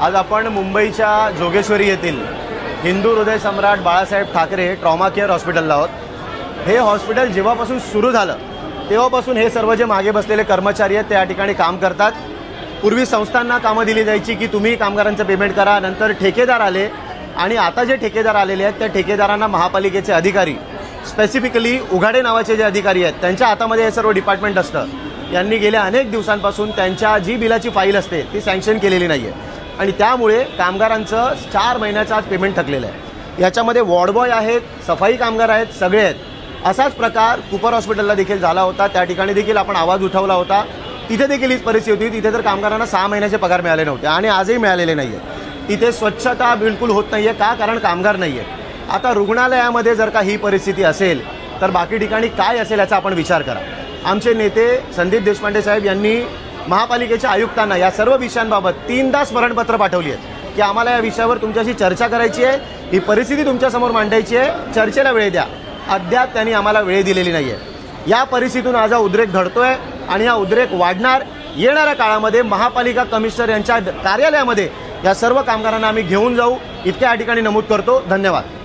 आज आपण मुंबईच्या जोगेश्वरी येथील हिंदू हृदय सम्राट बाळासाहेब ठाकरे ट्रॉमा केअर हॉस्पिटलला आहोत। हे हॉस्पिटल जेव्हापासून सुरू झालं तेव्हापासून हे सर्व जे मागे बसलेले कर्मचारी आहेत त्या ठिकाणी काम करतात। पूर्वी संस्थांना कामं दिली जायची की तुम्ही कामगारांचं पेमेंट करा, नंतर ठेकेदार आले आणि आता जे ठेकेदार आलेले आहेत त्या ठेकेदारांना महापालिकेचे अधिकारी, स्पेसिफिकली उघाडे नावाचे जे अधिकारी आहेत त्यांच्या हातामध्ये हे सर्व डिपार्टमेंट असतं। यांनी गेल्या अनेक दिवसांपासून त्यांच्या जी बिलाची फाईल असते ती सँक्शन केलेली नाही आहे आणि त्यामुळे कामगारांचं 4 महिन्याचं आज पेमेंट थकलेलं आहे। याच्यामध्ये वॉर्ड बॉय आहेत, सफाई कामगार आहेत, सगळे आहेत। असाच प्रकार कुपर हॉस्पिटलला देखील झाला होता। त्या ठिकाणी देखील आपण आवाज उठवला होता। तिथे देखील हीच परिस्थिती होती। तिथे तर कामगारांना 6 महिन्याचे पगार मिळाले नव्हते आणि आजही मिळालेले नाही आहे। तिथे स्वच्छता बिलकुल होत नाही आहे का? कारण कामगार नाही आहे। आता रुग्णालयामध्ये जर का ही परिस्थिती असेल तर बाकी ठिकाणी काय असेल याचा आपण विचार करा। आमचे नेते संदीप देशपांडे साहेब यांनी महापालिकेच्या आयुक्तांना या सर्व विषयांबाबत 3दा स्मरणपत्र पाठवली आहेत की आम्हाला या विषयावर तुमच्याशी चर्चा करायची आहे, ही परिस्थिती तुमच्यासमोर मांडायची आहे, चर्चेला वेळ द्या। अद्याप त्यांनी आम्हाला वेळ दिलेली नाही आहे। या परिस्थितीतून आज हा उद्रेक घडतोय आणि हा उद्रेक वाढणार। येणाऱ्या काळामध्ये महापालिका कमिशनर यांच्या कार्यालयामध्ये या सर्व कामगारांना आम्ही घेऊन जाऊ, इतक्या या ठिकाणी नमूद करतो। धन्यवाद।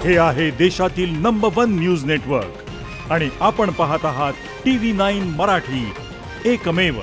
हे आहे देशातील नंबर 1 न्यूज नेटवर्क आणि आपण पाहत आहात TV9 मराठी, एकमेव।